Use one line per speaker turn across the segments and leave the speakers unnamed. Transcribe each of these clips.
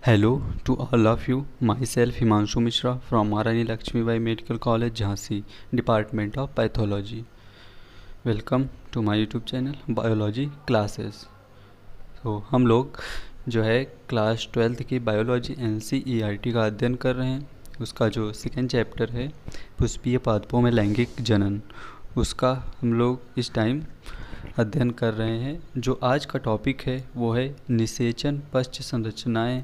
Hello to all of you. Myself Himanshu Mishra from Maharani Lakshmibai Medical College, Jhansi, Department of Pathology. Welcome to my YouTube channel Biology Classes. तो हम लोग जो है class 12th की biology NCERT का अध्ययन कर रहे हैं। उसका जो सेकेंड चैप्टर है पुष्पीय पादपों में लैंगिक जनन, उसका हम लोग इस टाइम अध्ययन कर रहे हैं। जो आज का टॉपिक है वो है निषेचन पश्च संरचनाएं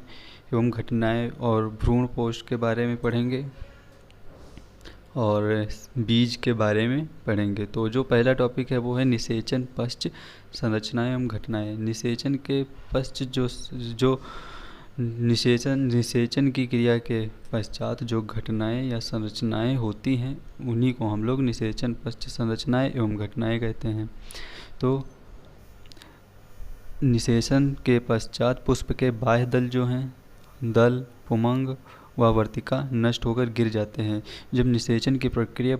एवं घटनाएं और भ्रूणपोष के बारे में पढ़ेंगे और बीज के बारे में पढ़ेंगे। तो जो पहला टॉपिक है वो है निषेचन पश्च संरचनाएं एवं घटनाएं। निषेचन के पश्च जो निषेचन की क्रिया के पश्चात जो घटनाएं या संरचनाएं होती हैं उन्हीं को हम लोग निषेचन पश्च संरचनाएं एवं घटनाएं कहते हैं। तो निषेचन के पश्चात पुष्प के बाह्य दल जो हैं, दल, पुमंग व वर्तिका नष्ट होकर गिर जाते हैं। जब निषेचन की प्रक्रिया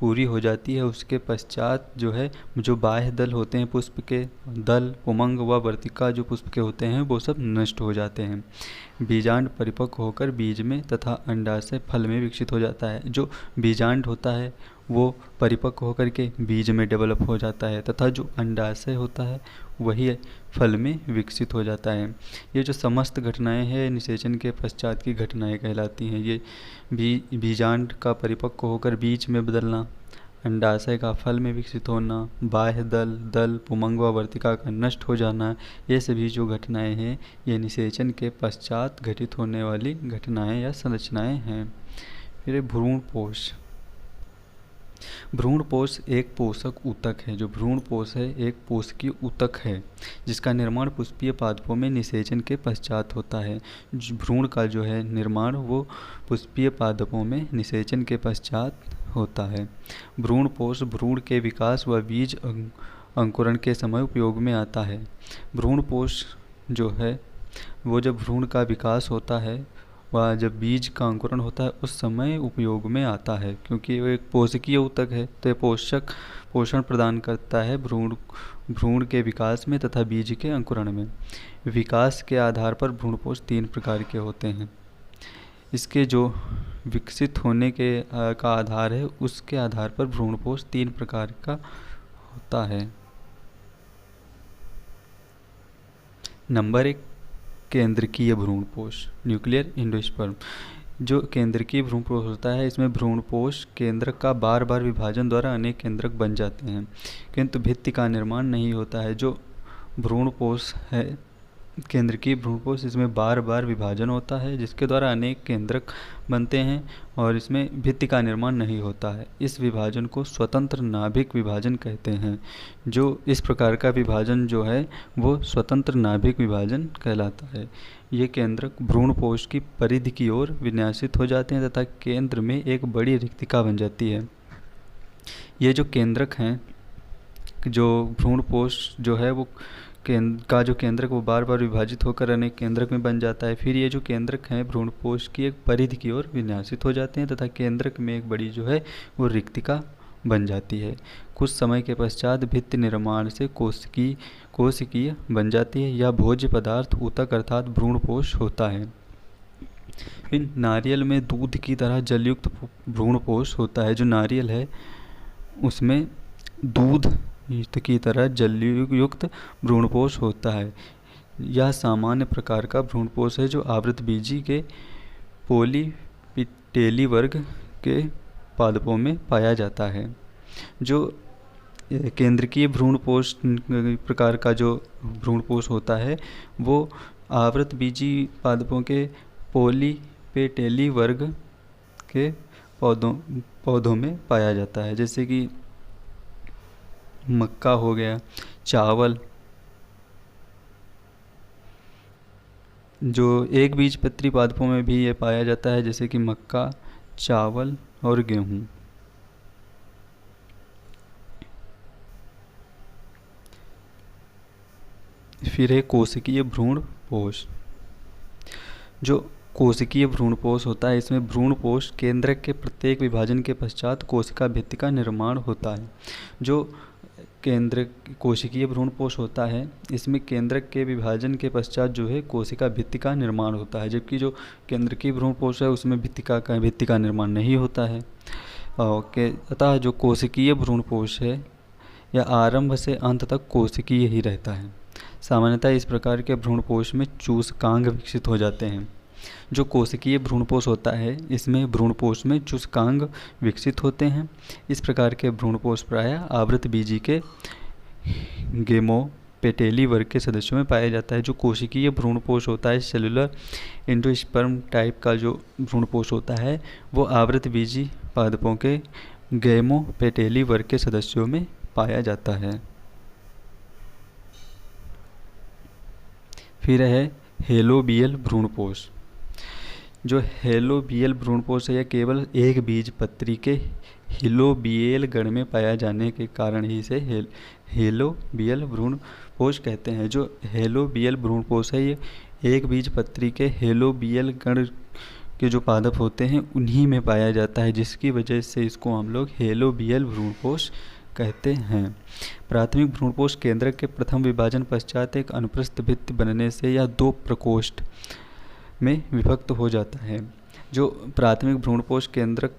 पूरी हो जाती है उसके पश्चात जो है जो बाह्य दल होते हैं पुष्प के, दल, पुमंग व वर्तिका जो पुष्प के होते हैं वो सब नष्ट हो जाते हैं। बीजांड परिपक्व होकर बीज में तथा अंडाशय फल में विकसित हो जाता है। जो बीजांड होता है वो परिपक्व होकर के बीज में डेवलप हो जाता है तथा जो अंडाशय होता है वही फल में विकसित हो जाता है। ये जो समस्त घटनाएं हैं निषेचन के पश्चात की घटनाएं कहलाती हैं। ये बीजांड का परिपक्व होकर बीज में बदलना, अंडाशय का फल में विकसित होना, बाह्य दल, पुमंग व वर्तिका का नष्ट हो जाना, ये सभी जो घटनाएं हैं ये निषेचन के पश्चात घटित होने वाली घटनाएं या संरचनाएं हैं। फिर भ्रूणपोष। भ्रूणपोष एक पोषक ऊतक है। जो भ्रूणपोष है एक पोषकीय ऊतक है जिसका निर्माण पुष्पीय पादपों में निषेचन के पश्चात होता है। भ्रूण का जो है निर्माण वो पुष्पीय पादपों में निषेचन के पश्चात होता है। भ्रूणपोष भ्रूण के विकास व बीज अंकुरण के समय उपयोग में आता है। भ्रूणपोष जो है वो जब भ्रूण का विकास होता है वह जब बीज का अंकुरण होता है उस समय उपयोग में आता है, क्योंकि वो एक पोषकीय ऊतक है तो ये पोषण प्रदान करता है भ्रूण के विकास में तथा बीज के अंकुरण में। विकास के आधार पर भ्रूणपोष 3 प्रकार के होते हैं। इसके जो विकसित होने का आधार है उसके आधार पर भ्रूणपोष 3 प्रकार का होता है। नंबर 1, केंद्रकीय भ्रूणपोष, न्यूक्लियर एंडोस्पर्म। जो केंद्रकीय भ्रूणपोष होता है इसमें भ्रूणपोष केंद्रक का बार बार विभाजन द्वारा अनेक केंद्रक बन जाते हैं किंतु भित्ति का निर्माण नहीं होता है। जो भ्रूणपोष है केंद्रकीय भ्रूणपोष इसमें बार बार विभाजन होता है जिसके द्वारा अनेक केंद्रक बनते हैं और इसमें भित्ति का निर्माण नहीं होता है। इस विभाजन को स्वतंत्र नाभिक विभाजन कहते हैं। जो इस प्रकार का विभाजन जो है वो स्वतंत्र नाभिक विभाजन कहलाता है। ये केंद्रक भ्रूणपोष की परिधि की ओर विन्यासित हो जाते हैं तथा केंद्र में एक बड़ी रिक्तिका बन जाती है। ये जो केंद्रक हैं, जो भ्रूणपोष जो है वो जो केंद्रक वो बार बार विभाजित होकर अनेक केंद्रक में बन जाता है। फिर ये जो केंद्रक हैं भ्रूणपोष की एक परिधि की ओर विन्यासित हो जाते हैं तथा केंद्रक में एक बड़ी जो है वो रिक्तिका बन जाती है। कुछ समय के पश्चात भित्ति निर्माण से कोशिकीय बन जाती है या भोज्य पदार्थ ऊतक अर्थात भ्रूणपोष होता है। फिर नारियल में दूध की तरह जलयुक्त भ्रूणपोष होता है। जो नारियल है उसमें दूध की तरह जलयुक्त भ्रूणपोष होता है। यह सामान्य प्रकार का भ्रूणपोष है जो आवृतबीजी के पॉलीपिटेली वर्ग के पादपों में पाया जाता है। जो केंद्रकीय भ्रूणपोष प्रकार का जो भ्रूणपोष होता है वो आवृतबीजी पादपों के पॉलीपेटेली वर्ग के पौधों में पाया जाता है, जैसे कि मक्का हो गया, चावल। जो एक बीजपत्री पादपों में भी ये पाया जाता है जैसे कि मक्का, चावल और गेहूँ। फिर है कोशिकीय भ्रूणपोष। जो कोशिकीय भ्रूणपोष होता है इसमें भ्रूणपोष केंद्रक के प्रत्येक विभाजन के पश्चात कोशिका भित्ति का निर्माण होता है। जो केंद्र कोशिकीय भ्रूणपोष होता है, इसमें केंद्रक के विभाजन के पश्चात जो है कोशिका भित्ति का निर्माण होता है, जबकि जो केंद्रकीय भ्रूणपोष है उसमें भित्ति का निर्माण नहीं होता है। अतः जो कोशिकीय भ्रूणपोष है यह आरंभ से अंत तक कोशिकीय ही रहता है। सामान्यतः इस प्रकार के भ्रूणपोष में चूसकांग विकसित हो जाते हैं। जो कोशिकीय भ्रूणपोष होता है इसमें भ्रूणपोष में चूसकांग विकसित होते हैं। इस प्रकार के भ्रूणपोष प्रायः आवृतबीजी के गेमोपेटेली वर्ग के सदस्यों में पाया जाता है। जो कोशिकीय भ्रूणपोष होता है सेलुलर एंडोस्पर्म टाइप का जो भ्रूणपोष होता है वो आवृतबीजी पादपों के गेमोपेटेली वर्ग के सदस्यों में पाया जाता है। फिर है हेलोबियल भ्रूणपोष। जो हेलोबियल भ्रूणपोष है यह केवल एक बीजपत्री के हेलोबियल गण में पाया जाने के कारण ही इसे हेलोबियल भ्रूणपोष कहते हैं। जो हेलोबियल भ्रूणपोष है ये एक बीजपत्री के हेलोबियल गण के जो पादप होते हैं उन्हीं में पाया जाता है, जिसकी वजह से इसको हम लोग हेलोबियल भ्रूणपोष कहते हैं। प्राथमिक भ्रूणपोष केंद्रक के प्रथम विभाजन पश्चात एक अनुप्रस्थ भित्ति बनने से या दो प्रकोष्ठ में विभक्त हो जाता है। जो प्राथमिक भ्रूणपोष केंद्रक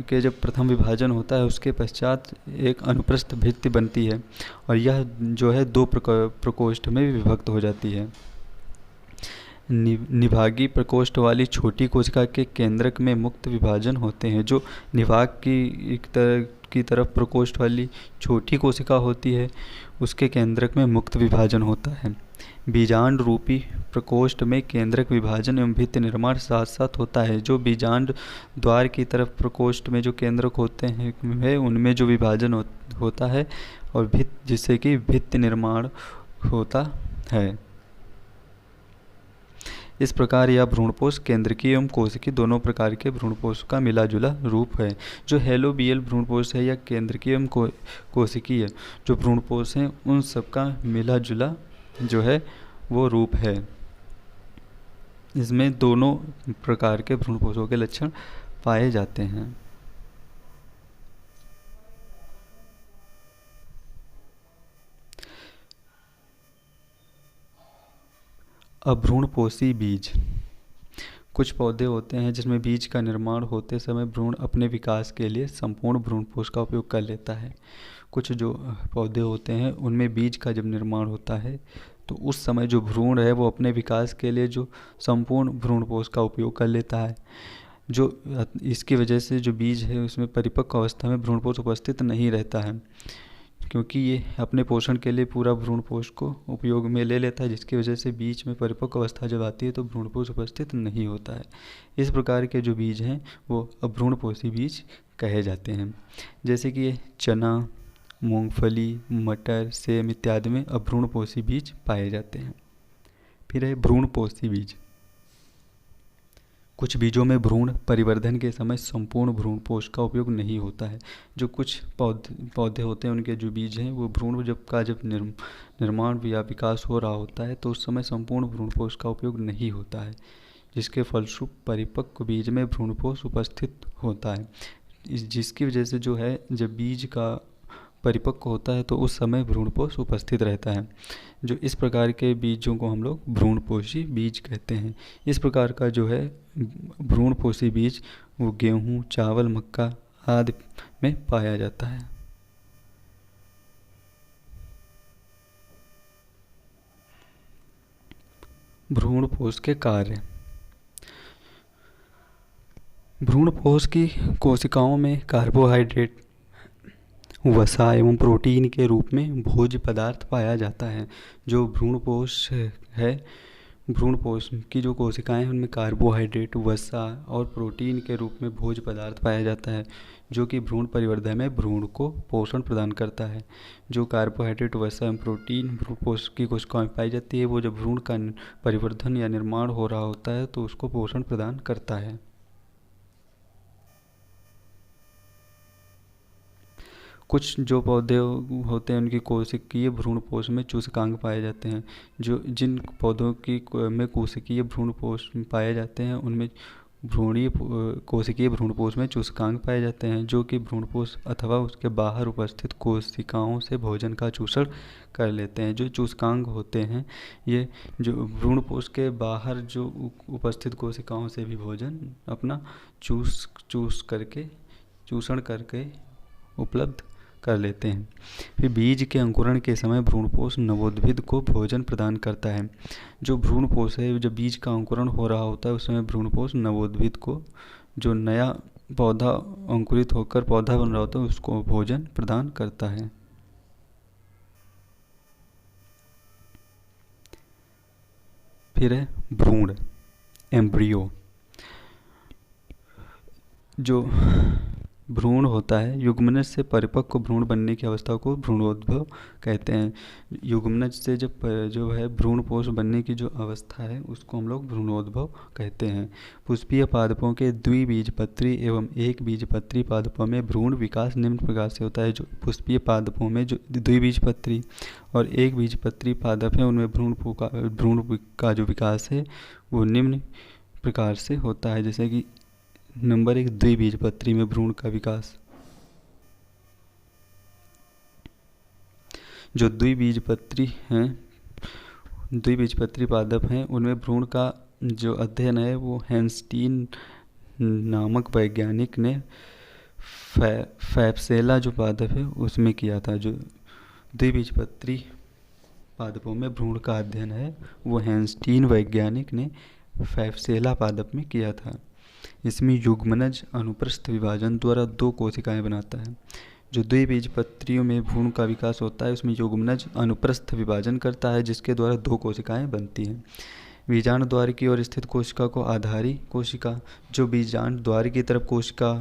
के जब प्रथम विभाजन होता है उसके पश्चात एक अनुप्रस्थ भित्ति बनती है और यह जो है दो प्रकोष्ठ में विभक्त हो जाती है। निभागी प्रकोष्ठ वाली छोटी कोशिका के केंद्रक में मुक्त विभाजन होते हैं। जो निभाग की तरफ प्रकोष्ठ वाली छोटी कोशिका होती है उसके केंद्रक में मुक्त विभाजन होता है। बीजांड रूपी प्रकोष्ठ में केंद्रक विभाजन एवं भित्ति निर्माण साथ साथ होता है। जो बीजांड द्वार की तरफ प्रकोष्ठ में जो केंद्रक होते हैं उनमें जो विभाजन होता है और जिससे कि भित्ति निर्माण होता है। इस प्रकार यह भ्रूणपोष केंद्रकीय एवं कोशिकीय दोनों प्रकार के भ्रूणपोष का मिला जुला रूप है। जो हेलोबियल भ्रूणपोष है या केंद्रकीय एवं कोशिकीय जो भ्रूणपोष हैं उन सबका मिला जुला जो है वो रूप है। इसमें दोनों प्रकार के भ्रूणपोषों के लक्षण पाए जाते हैं। अभ्रूणपोषी बीज। कुछ पौधे होते हैं जिसमें बीज का निर्माण होते समय भ्रूण अपने विकास के लिए संपूर्ण भ्रूणपोष का उपयोग कर लेता है। कुछ जो पौधे होते हैं उनमें बीज का जब निर्माण होता है तो उस समय जो भ्रूण है वो अपने विकास के लिए जो संपूर्ण भ्रूणपोष का उपयोग कर लेता है। जो इसकी वजह से जो बीज है उसमें परिपक्व अवस्था में भ्रूणपोष उपस्थित नहीं रहता है, क्योंकि ये अपने पोषण के लिए पूरा भ्रूणपोष को उपयोग में ले लेता है, जिसकी वजह से बीज में परिपक्व अवस्था जब आती है तो भ्रूणपोष उपस्थित नहीं होता है। इस प्रकार के जो बीज हैं वो अभ्रूणपोषी बीज कहे जाते हैं। जैसे कि ये चना, मूंगफली, मटर, सेम इत्यादि में अभ्रूणपोषी बीज पाए जाते हैं। फिर है भ्रूणपोषी बीज। कुछ बीजों में भ्रूण परिवर्धन के समय संपूर्ण भ्रूणपोष का उपयोग नहीं होता है। जो कुछ पौधे होते हैं उनके जो बीज हैं वो भ्रूण जब निर्माण या विकास हो रहा होता है तो उस समय संपूर्ण भ्रूणपोष का उपयोग नहीं होता है, जिसके फलस्वरूप परिपक्व बीज में भ्रूणपोष उपस्थित होता है। जिसकी वजह से जो है जब बीज का परिपक्व होता है तो उस समय भ्रूणपोष उपस्थित रहता है। जो इस प्रकार के बीजों को हम लोग भ्रूणपोषी बीज कहते हैं। इस प्रकार का जो है भ्रूणपोषी बीज वो गेहूँ, चावल, मक्का आदि में पाया जाता है। भ्रूणपोष के कार्य। भ्रूणपोष की कोशिकाओं में कार्बोहाइड्रेट, वसा एवं प्रोटीन के रूप में भोज्य पदार्थ पाया जाता है। जो भ्रूणपोष है, भ्रूणपोष की जो कोशिकाएं हैं उनमें कार्बोहाइड्रेट, वसा और प्रोटीन के रूप में भोज्य पदार्थ पाया जाता है, जो कि भ्रूण परिवर्धन में भ्रूण को पोषण प्रदान करता है। जो कार्बोहाइड्रेट, वसा एवं प्रोटीन भ्रूणपोष की कोशिकाओं में पाई जाती है वो जब भ्रूण का परिवर्धन या निर्माण हो रहा होता है तो उसको पोषण प्रदान करता है। कुछ जो पौधे होते हैं उनकी कोशिकीय भ्रूणपोष में चूसकांग पाए जाते हैं। जिन पौधों की में कोशिकीय भ्रूणपोष पाए जाते हैं उनमें भ्रूणीय कोशिकीय भ्रूणपोष में चूसकांग पाए जाते हैं, जो कि भ्रूणपोष अथवा उसके बाहर उपस्थित कोशिकाओं से भोजन का चूषण कर लेते हैं। जो चूसकांग होते हैं, ये जो भ्रूणपोष के बाहर जो उपस्थित कोशिकाओं से भी भोजन अपना चूषण करके उपलब्ध कर लेते हैं। फिर बीज के अंकुरण के समय भ्रूणपोष नवोद्भिद को भोजन प्रदान करता है। जो भ्रूणपोष है, जब बीज का अंकुरण हो रहा होता है उस समय भ्रूणपोष नवोद्भिद को, जो नया पौधा अंकुरित होकर पौधा बन रहा होता है, उसको भोजन प्रदान करता है। फिर है भ्रूण, एम्ब्रियो। जो भ्रूण होता है, युग्मनज से परिपक्व भ्रूण बनने की अवस्था को भ्रूणोद्भव कहते हैं। युग्मनज से जब जो है भ्रूणपोष बनने की जो अवस्था है उसको हम लोग भ्रूणोद्भव कहते हैं। पुष्पीय पादपों के द्विबीजपत्री एवं एक बीजपत्री पादपों में भ्रूण विकास निम्न प्रकार से होता है। जो पुष्पीय पादपों में जो द्विबीजपत्री और एक बीजपत्री पादप है, उनमें भ्रूण का जो विकास है वो निम्न प्रकार से होता है। जैसे कि नंबर 1, द्विबीजपत्री में भ्रूण का विकास। जो द्विबीजपत्री पादप हैं, उनमें भ्रूण का जो अध्ययन है वो हैंस्टीन नामक वैज्ञानिक ने फैप्सेला जो पादप है उसमें किया था। जो द्विबीजपत्री पादपों में भ्रूण का अध्ययन है वो हैंस्टीन वैज्ञानिक ने फैप्सेला पादप में किया था। इसमें युग्मनज अनुप्रस्थ विभाजन द्वारा 2 कोशिकाएं बनाता है। जो द्विबीजपत्रियों में भ्रूण का विकास होता है उसमें युग्मनज अनुप्रस्थ विभाजन करता है, जिसके द्वारा 2 कोशिकाएं बनती हैं। बीजांड द्वार की ओर स्थित कोशिका को आधारी कोशिका, जो बीजांड द्वार की तरफ कोशिका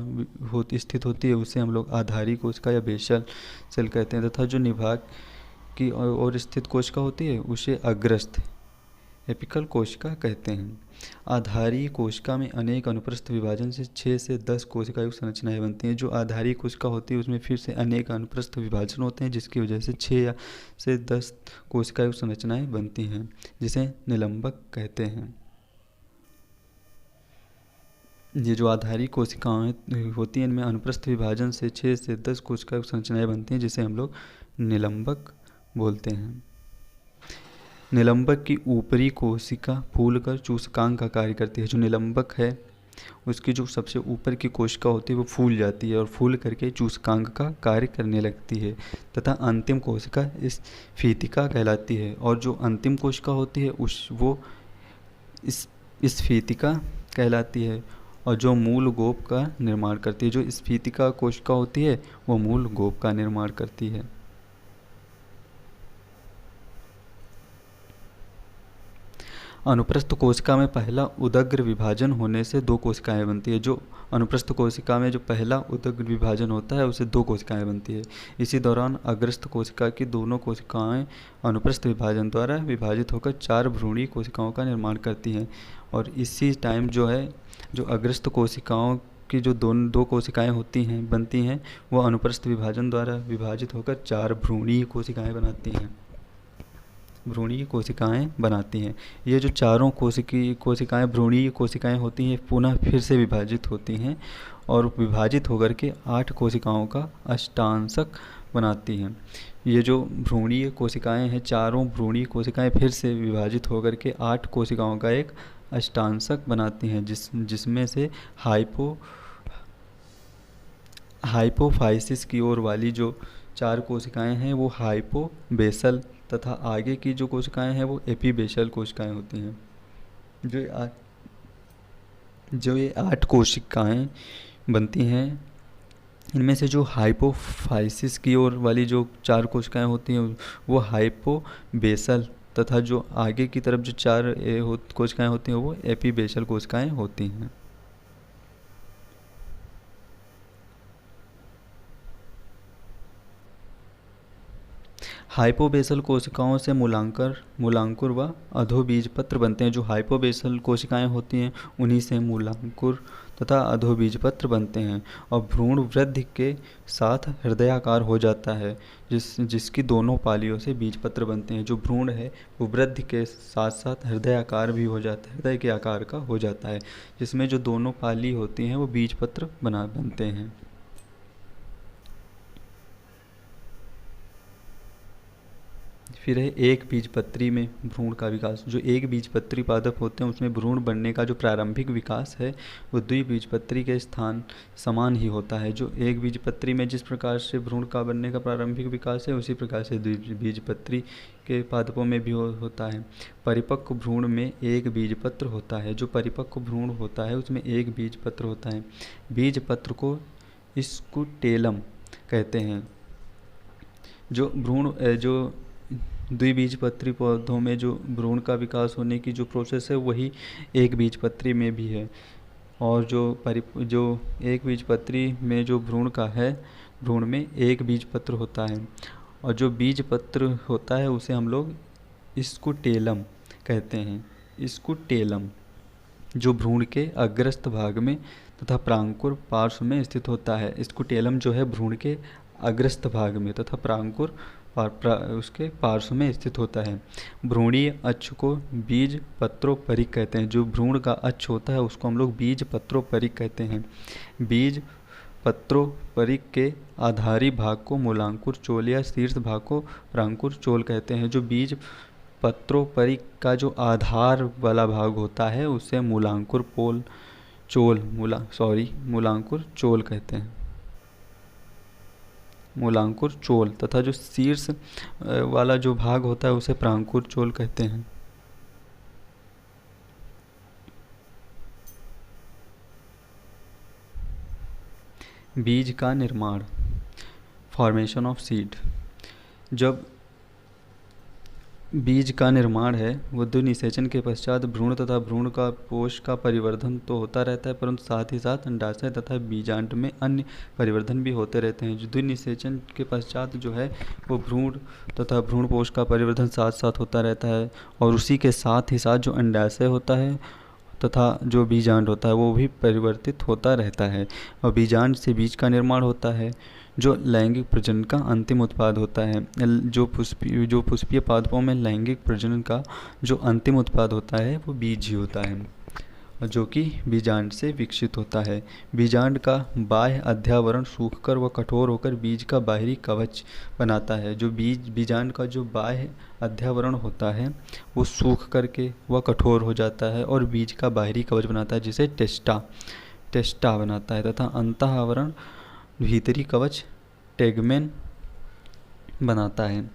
स्थित होती है उसे हम लोग आधारी कोशिका या बेसल सेल कहते हैं, तथा जो निभाग की ओर स्थित कोशिका होती है उसे अग्रस्थ एपिकल कोशिका कहते हैं। आधारी कोशिका में अनेक अनुप्रस्थ विभाजन से 6 से 10 कोशिकायुक्त संरचनाएं बनती हैं। जो आधारी कोशिका होती है उसमें फिर से अनेक अनुप्रस्थ विभाजन होते हैं, जिसकी वजह से 6 से 10 कोशिकायुक्त संरचनाएं बनती हैं, जिसे निलंबक कहते हैं। ये जो आधारी कोशिकाएं होती हैं इनमें अनुप्रस्थ विभाजन से 6 से 10 कोशिकायुक्त संरचनाएं बनती हैं, जिसे हम लोग निलंबक बोलते हैं। निलंबक की ऊपरी कोशिका फूलकर चूसकांग का कार्य करती है। जो निलंबक है उसकी जो सबसे ऊपर की कोशिका होती है वो फूल जाती है और फूल करके चूसकांग का कार्य करने लगती है, तथा अंतिम कोशिका इस फीतिका कहलाती है। और जो अंतिम कोशिका होती है वो इस फीतिका कहलाती है, और जो मूल गोप का निर्माण करती है। जो स्फीतिका कोशिका होती है वो मूल गोप का निर्माण करती है। अनुप्रस्थ कोशिका में पहला उदग्र विभाजन होने से 2 कोशिकाएं बनती है। जो अनुप्रस्थ कोशिका में जो पहला उदग्र विभाजन होता है उसे 2 कोशिकाएं बनती है। इसी दौरान अग्रस्थ कोशिका की दोनों कोशिकाएं अनुप्रस्थ विभाजन द्वारा विभाजित होकर 4 भ्रूणीय कोशिकाओं का निर्माण करती हैं। और इसी टाइम जो अग्रस्थ कोशिकाओं की जो 2 कोशिकाएं बनती हैं वो अनुप्रस्थ विभाजन द्वारा विभाजित होकर 4 भ्रूणीय कोशिकाएं बनाती हैं। ये जो चारों कोशिकाएं भ्रूणीय कोशिकाएं होती हैं पुनः फिर से विभाजित होती हैं और विभाजित होकर के 8 कोशिकाओं का अष्टांशक बनाती हैं। ये जो भ्रूणीय कोशिकाएं हैं, चारों भ्रूणीय कोशिकाएं फिर से विभाजित होकर के 8 कोशिकाओं का एक अष्टांशक बनाती हैं, जिसमें से हाइपोफाइसिस की ओर वाली जो 4 कोशिकाएं हैं वो हाइपोबेसल तथा आगे की जो कोशिकाएं हैं वो एपीबेसल कोशिकाएं होती हैं। जो ये 8 कोशिकाएं बनती हैं, इनमें से जो हाइपोफाइसिस की ओर वाली जो 4 कोशिकाएं होती हैं वो हाइपोबेसल तथा जो आगे की तरफ जो 4 कोशिकाएं होती हैं वो एपीबेसल कोशिकाएं होती हैं। हाइपोबेसल कोशिकाओं से मूलांकुर व अधोबीजपत्र बनते हैं। जो हाइपोबेसल कोशिकाएं होती हैं उन्हीं से मूलांकुर तथा अधोबीजपत्र बनते हैं और भ्रूण वृद्धि के साथ हृदयाकार हो जाता है, जिसकी दोनों पालियों से बीजपत्र बनते हैं। जो भ्रूण है वो वृद्धि के साथ साथ हृदयाकार भी हो जाता है, हृदय के आकार का हो जाता है, जिसमें जो दोनों पाली होती हैं वो बीजपत्र बनते हैं। फिर है एक बीजपत्री में भ्रूण का विकास। जो एक बीजपत्री पादप होते हैं उसमें भ्रूण बनने का जो प्रारंभिक विकास है वो द्विबीजपत्री के स्थान समान ही होता है। जो एक बीजपत्री में जिस प्रकार से भ्रूण का बनने का प्रारंभिक विकास है उसी प्रकार से द्विबीजपत्री के पादपों में भी होता है। परिपक्व भ्रूण में एक बीजपत्र होता है। जो परिपक्व भ्रूण होता है उसमें एक बीजपत्र होता है। बीजपत्र को स्कुटेलम कहते हैं। जो द्विबीजपत्री पौधों में जो भ्रूण का विकास होने की जो प्रोसेस है वही एक बीजपत्री में भी है। और जो एक बीजपत्री में जो भ्रूण का है, भ्रूण में एक बीजपत्र होता है और जो बीजपत्र होता है उसे हम लोग स्कुटेलम कहते हैं। स्कुटेलम जो भ्रूण के अग्रस्त भाग में तथा प्रांकुर पार्श्व में स्थित होता है। स्कुटेलम जो है भ्रूण के अग्रस्त भाग में तथा प्रांकुर उसके पार्श्व में स्थित होता है। भ्रूणीय अक्ष को बीज पत्रोपरिक कहते हैं। जो भ्रूण का अक्ष होता है उसको हम लोग बीज पत्रोपरिक कहते हैं। बीज पत्रोपरिक के आधारी भाग को मूलांकुर चोल या शीर्ष भाग को प्रांकुर चोल कहते हैं। जो बीज पत्रोपरिक का जो आधार वाला भाग होता है उसे मूलांकुर चोल कहते हैं। मूलांकुर चोल तथा जो शीर्ष वाला जो भाग होता है उसे प्रांकुर चोल कहते हैं। बीज का निर्माण, फॉर्मेशन ऑफ सीड। जब बीज का निर्माण है वो द्विनिषेचन के पश्चात भ्रूण तथा भ्रूण का कोश का परिवर्धन तो होता रहता है, परंतु साथ ही साथ अंडाशय तथा बीजांड में अन्य परिवर्धन भी होते रहते हैं। जो द्विनिषेचन के पश्चात जो है वो भ्रूण तथा भ्रूणपोष का परिवर्धन साथ साथ होता रहता है और उसी के साथ ही साथ जो अंडाशय होता है तथा जो बीजांड होता है वो भी परिवर्तित होता रहता है और बीजांड से बीज का निर्माण होता है जो लैंगिक प्रजनन का अंतिम उत्पाद होता है। जो पुष्पीय पादपों में लैंगिक प्रजनन का जो अंतिम उत्पाद होता है वो बीज ही होता है जो कि बीजांड से विकसित होता है। बीजांड का बाह्य अध्यावरण सूखकर व कठोर होकर बीज का बाहरी कवच बनाता है। जो बीजांड का जो बाह्य अध्यावरण होता है वो सूख करके वह कठोर हो जाता है और बीज का बाहरी कवच बनाता है जिसे टेस्टा बनाता है तथा अंतःआवरण भीतरी कवच टेगमेन बनाता है।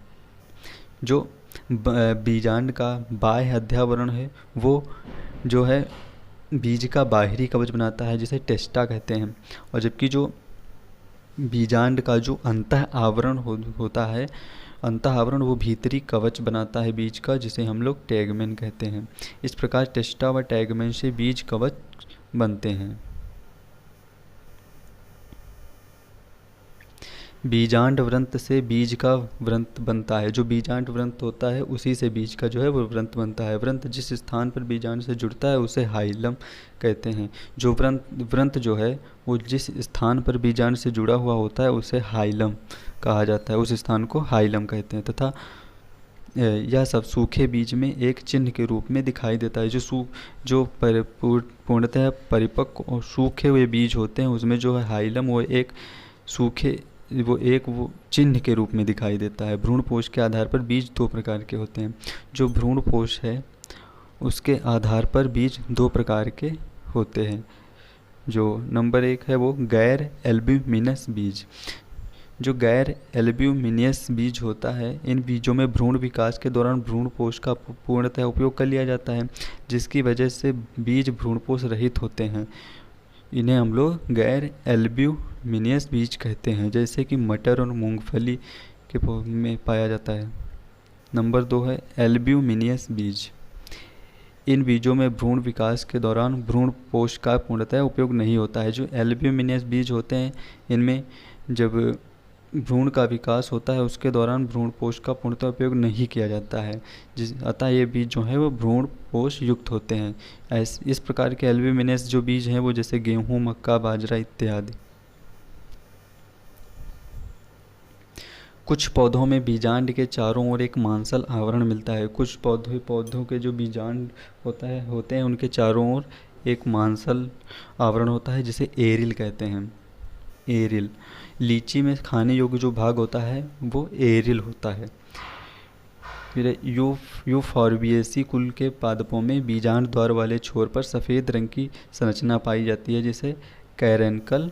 जो बीजांड का बाह्य अध्यावरण है वो जो है बीज का बाहरी कवच बनाता है जिसे टेस्टा कहते हैं और जबकि जो बीजांड का जो अंतः आवरण होता है अंतः आवरण वो भीतरी कवच बनाता है बीज का जिसे हम लोग टेगमेन कहते हैं। इस प्रकार टेस्टा व टेगमेन से बीज कवच बनते हैं। बीजांड व्रंत से बीज का व्रंत बनता है। जो बीजांड व्रंत होता है उसी से बीज का जो है वो व्रंत बनता है। व्रंत जिस स्थान पर बीजांड से जुड़ता है उसे हाइलम कहते हैं। जो व्रंत जो है वो जिस स्थान पर बीजांड से जुड़ा हुआ होता है उसे हाइलम कहा जाता है, उस स्थान को हाइलम कहते हैं। तथा यह सब सूखे बीज में एक चिन्ह के रूप में दिखाई देता है। जो पूर्णतः परिपक्व और सूखे हुए बीज होते हैं उसमें जो है हाइलम वो एक चिन्ह के रूप में दिखाई देता है। भ्रूणपोष के आधार पर बीज दो प्रकार के होते हैं। जो भ्रूणपोष है उसके आधार पर बीज दो प्रकार के होते हैं। जो नंबर 1 है वो गैर एल्ब्यूमिनस बीज। जो गैर एल्ब्यूमिनियस बीज होता है इन बीजों में भ्रूण विकास के दौरान भ्रूणपोष का पूर्णतः उपयोग कर लिया जाता है जिसकी वजह से बीज भ्रूणपोष रहित होते हैं। इन्हें हम लोग गैर एल्ब्यूमिनियस बीज कहते हैं, जैसे कि मटर और मूंगफली के में पाया जाता है। नंबर 2 है एल्ब्यूमिनियस बीज। इन बीजों में भ्रूण विकास के दौरान भ्रूणपोष का पूर्णतः उपयोग नहीं होता है। जो एल्ब्यूमिनियस बीज होते हैं इनमें जब भ्रूण का विकास होता है उसके दौरान भ्रूणपोष का पूर्णतः उपयोग नहीं किया जाता है, अतः ये बीज जो है वो भ्रूणपोष युक्त होते हैं। इस प्रकार के एल्ब्यूमिनेस जो बीज हैं वो जैसे गेहूँ, मक्का, बाजरा इत्यादि। कुछ पौधों में बीजांड के चारों ओर एक मांसल आवरण मिलता है। कुछ पौधों के जो बीजांड होते हैं उनके चारों ओर एक मांसल आवरण होता है जिसे एरिल कहते हैं। एरिल। लीची में खाने योग्य जो भाग होता है वो एरिल होता है। फिर यूफॉर्बिएसी कुल के पादपों में बीजांड द्वार वाले छोर पर सफ़ेद रंग की संरचना पाई जाती है जिसे कैरेंकल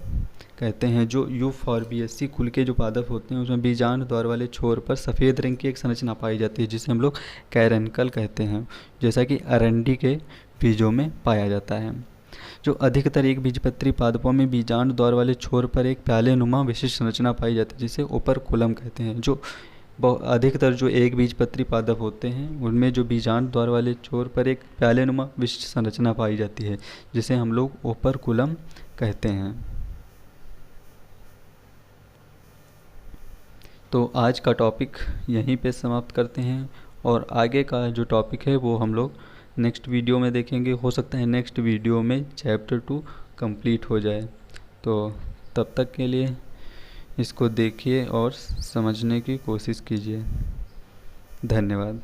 कहते हैं। जो यूफॉर्बिएसी कुल के जो पादप होते हैं उसमें बीजांड द्वार वाले छोर पर सफ़ेद रंग की एक संरचना पाई जाती है जिसे हम लोग कैरेंकल कहते हैं, जैसा कि अरंडी के बीजों में पाया जाता है। जो अधिकतर एक बीजपत्री पादपों में बीजांड द्वार वाले छोर पर एक प्यालेनुमा विशिष्ट संरचना पाई जाती है जिसे ओपर्कुलम कहते हैं। जो अधिकतर जो एक बीजपत्री पादप होते हैं उनमें जो बीजांड द्वार वाले छोर पर एक प्यालेनुमा विशिष्ट संरचना पाई जाती है जिसे हम लोग ओपर्कुलम कहते हैं। तो आज का टॉपिक यहीं पे समाप्त करते हैं और आगे का जो टॉपिक है वो हम लोग नेक्स्ट वीडियो में देखेंगे। हो सकता है नेक्स्ट वीडियो में चैप्टर 2 कंप्लीट हो जाए। तो तब तक के लिए इसको देखिए और समझने की कोशिश कीजिए। धन्यवाद।